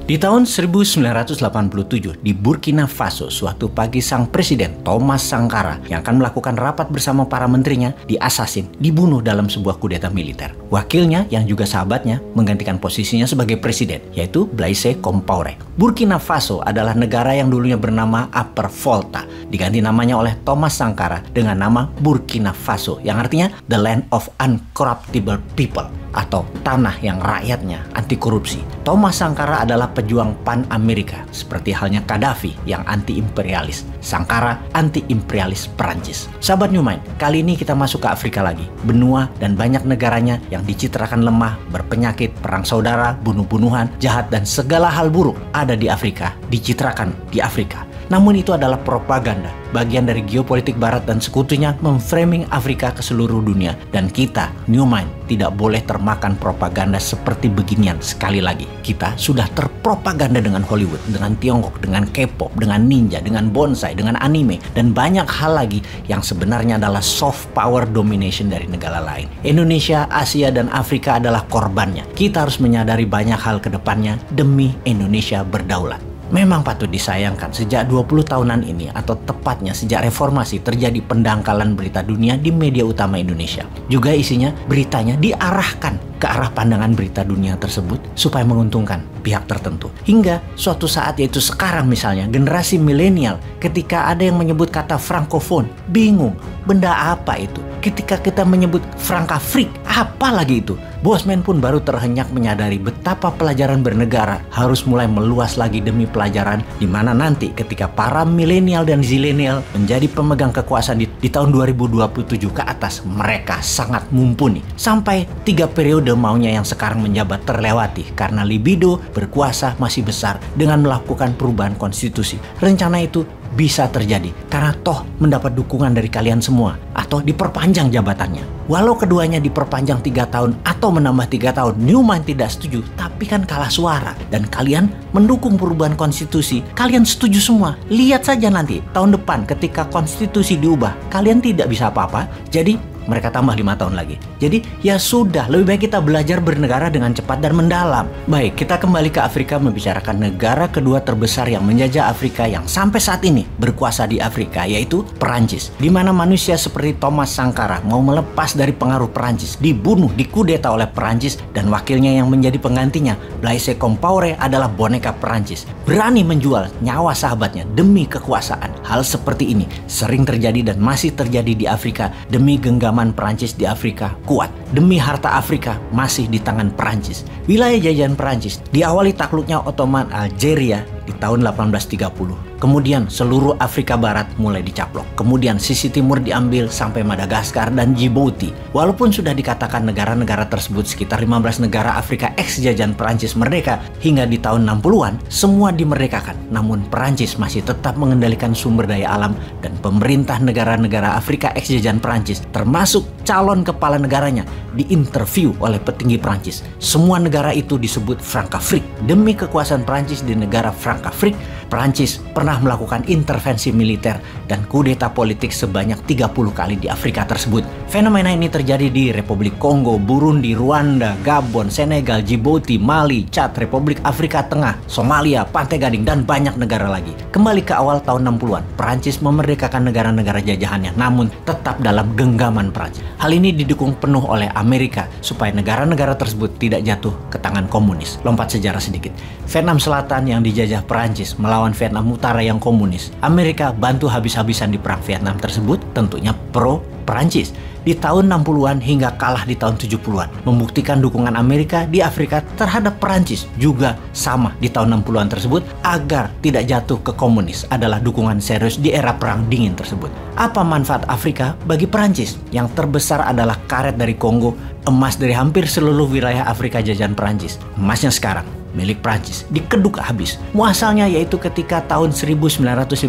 Di tahun 1987 di Burkina Faso, suatu pagi sang presiden Thomas Sankara yang akan melakukan rapat bersama para menterinya diasasin, dibunuh dalam sebuah kudeta militer. Wakilnya yang juga sahabatnya menggantikan posisinya sebagai presiden, yaitu Blaise Compaoré. Burkina Faso adalah negara yang dulunya bernama Upper Volta, diganti namanya oleh Thomas Sankara dengan nama Burkina Faso, yang artinya The Land of Uncorruptible People, atau tanah yang rakyatnya anti korupsi. Thomas Sankara adalah pejuang pan-Amerika, seperti halnya Gaddafi yang anti-imperialis. Sankara anti-imperialis Perancis. Sahabat New Mind, kali ini kita masuk ke Afrika lagi. Benua dan banyak negaranya yang dicitrakan lemah, berpenyakit, perang saudara, bunuh-bunuhan, jahat, dan segala hal buruk ada di Afrika, dicitrakan di Afrika. Namun itu adalah propaganda, bagian dari geopolitik barat dan sekutunya memframing Afrika ke seluruh dunia. Dan kita, New Mind, tidak boleh termakan propaganda seperti beginian. Sekali lagi, kita sudah terpropaganda dengan Hollywood, dengan Tiongkok, dengan K-pop, dengan ninja, dengan bonsai, dengan anime, dan banyak hal lagi yang sebenarnya adalah soft power domination dari negara lain. Indonesia, Asia, dan Afrika adalah korbannya. Kita harus menyadari banyak hal ke depannya demi Indonesia berdaulat. Memang patut disayangkan sejak 20 tahunan ini, atau tepatnya sejak reformasi, terjadi pendangkalan berita dunia di media utama Indonesia. Juga isinya beritanya diarahkan ke arah pandangan berita dunia tersebut supaya menguntungkan pihak tertentu. Hingga suatu saat, yaitu sekarang misalnya, generasi milenial ketika ada yang menyebut kata Francophone, bingung, benda apa itu? Ketika kita menyebut Frankafrik, apa lagi itu? Bosman pun baru terhenyak menyadari betapa pelajaran bernegara harus mulai meluas lagi demi pelajaran, di mana nanti ketika para milenial dan zilenial menjadi pemegang kekuasaan di tahun 2027 ke atas, mereka sangat mumpuni. Sampai 3 periode maunya yang sekarang menjabat terlewati karena libido berkuasa masih besar dengan melakukan perubahan konstitusi. Rencana itu bisa terjadi karena toh mendapat dukungan dari kalian semua, atau diperpanjang jabatannya. Walau keduanya diperpanjang 3 tahun atau menambah 3 tahun, New Mind tidak setuju, tapi kan kalah suara. Dan kalian mendukung perubahan konstitusi, kalian setuju semua. Lihat saja nanti tahun depan ketika konstitusi diubah, kalian tidak bisa apa-apa. Jadi mereka tambah 5 tahun lagi. Jadi ya sudah, lebih baik kita belajar bernegara dengan cepat dan mendalam. Baik, kita kembali ke Afrika membicarakan negara kedua terbesar yang menjajah Afrika yang sampai saat ini berkuasa di Afrika, yaitu Perancis. Di mana manusia seperti Thomas Sankara mau melepas dari pengaruh Perancis, dibunuh, dikudeta oleh Perancis, dan wakilnya yang menjadi penggantinya, Blaise Compaoré, adalah boneka Perancis. Berani menjual nyawa sahabatnya demi kekuasaan. Hal seperti ini sering terjadi dan masih terjadi di Afrika demi genggaman Perancis di Afrika kuat. Demi harta Afrika masih di tangan Perancis. Wilayah jajahan Perancis diawali takluknya Ottoman Algeria di tahun 1830. Kemudian seluruh Afrika Barat mulai dicaplok. Kemudian sisi timur diambil sampai Madagaskar dan Djibouti. Walaupun sudah dikatakan negara-negara tersebut sekitar 15 negara Afrika ex jajahan Perancis merdeka hingga di tahun 60-an, semua dimerdekakan. Namun Perancis masih tetap mengendalikan sumber daya alam, dan pemerintah negara-negara Afrika ex jajahan Perancis, termasuk calon kepala negaranya, diinterview oleh petinggi Perancis. Semua negara itu disebut Frankafrik. Demi kekuasaan Perancis di negara Frankafrik, Perancis pernah melakukan intervensi militer dan kudeta politik sebanyak 30 kali di Afrika tersebut. Fenomena ini terjadi di Republik Kongo, Burundi, Rwanda, Gabon, Senegal, Djibouti, Mali, Chad, Republik Afrika Tengah, Somalia, Pantai Gading, dan banyak negara lagi. Kembali ke awal tahun 60-an, Perancis memerdekakan negara-negara jajahannya, namun tetap dalam genggaman Perancis. Hal ini didukung penuh oleh Amerika supaya negara-negara tersebut tidak jatuh ke tangan komunis. Lompat sejarah sedikit. Vietnam Selatan yang dijajah Perancis melawan Vietnam Utara yang komunis. Amerika bantu habis-habisan di perang Vietnam tersebut, tentunya pro Perancis. Di tahun 60-an hingga kalah di tahun 70-an. Membuktikan dukungan Amerika di Afrika terhadap Perancis juga sama di tahun 60-an tersebut agar tidak jatuh ke komunis adalah dukungan serius di era perang dingin tersebut. Apa manfaat Afrika bagi Perancis? Yang terbesar adalah karet dari Kongo, emas dari hampir seluruh wilayah Afrika jajahan Perancis. Emasnya sekarang milik Prancis dikeduk habis. Muasalnya yaitu ketika tahun 1958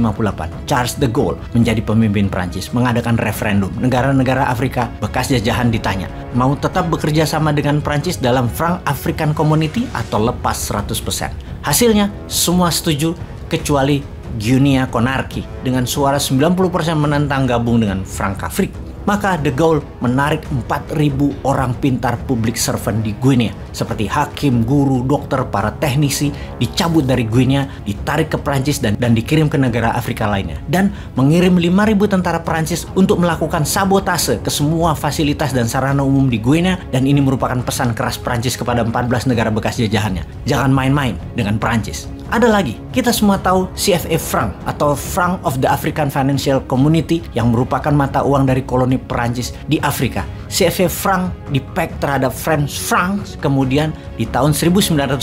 Charles de Gaulle menjadi pemimpin Prancis mengadakan referendum. Negara-negara Afrika bekas jajahan ditanya, mau tetap bekerja sama dengan Prancis dalam Frank African Community atau lepas 100%. Hasilnya semua setuju kecuali Guinea Conakry dengan suara 90% menentang gabung dengan Frankafrik. Maka De Gaulle menarik 4.000 orang pintar public servant di Guinea, seperti hakim, guru, dokter, para teknisi, dicabut dari Guinea, ditarik ke Prancis dan dikirim ke negara Afrika lainnya. Dan mengirim 5.000 tentara Prancis untuk melakukan sabotase ke semua fasilitas dan sarana umum di Guinea, dan ini merupakan pesan keras Prancis kepada 14 negara bekas jajahannya. Jangan main-main dengan Prancis. Ada lagi, kita semua tahu CFA franc atau Franc of the African Financial Community yang merupakan mata uang dari koloni Perancis di Afrika. CFA franc dipeg terhadap French francs, kemudian di tahun 1999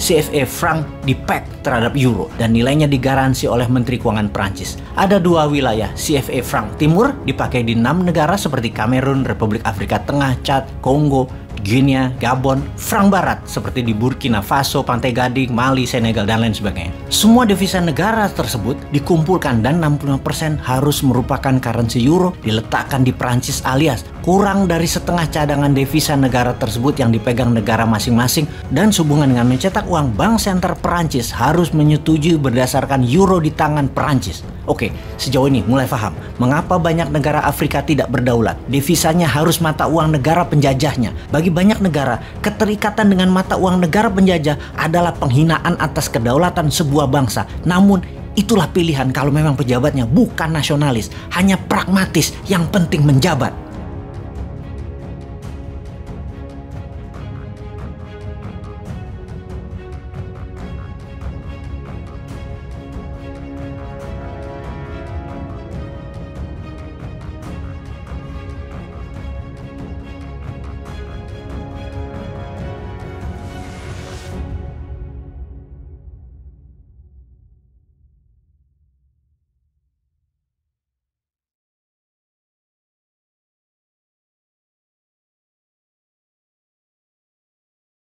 CFA franc dipeg terhadap euro dan nilainya digaransi oleh Menteri Keuangan Perancis. Ada 2 wilayah CFA franc timur dipakai di 6 negara seperti Kamerun, Republik Afrika Tengah, Chad, Kongo, Guinea, Gabon, franc barat seperti di Burkina Faso, Pantai Gading, Mali, Senegal, dan lain sebagainya. Semua devisa negara tersebut dikumpulkan dan 65% harus merupakan currency euro diletakkan di Prancis, alias kurang dari setengah cadangan devisa negara tersebut yang dipegang negara masing-masing, dan sehubungan dengan mencetak uang, Bank Senter Perancis harus menyetujui berdasarkan euro di tangan Perancis. Oke, sejauh ini mulai paham mengapa banyak negara Afrika tidak berdaulat. Devisanya harus mata uang negara penjajahnya. Bagi banyak negara, keterikatan dengan mata uang negara penjajah adalah penghinaan atas kedaulatan sebuah bangsa. Namun, itulah pilihan kalau memang pejabatnya bukan nasionalis, hanya pragmatis, yang penting menjabat.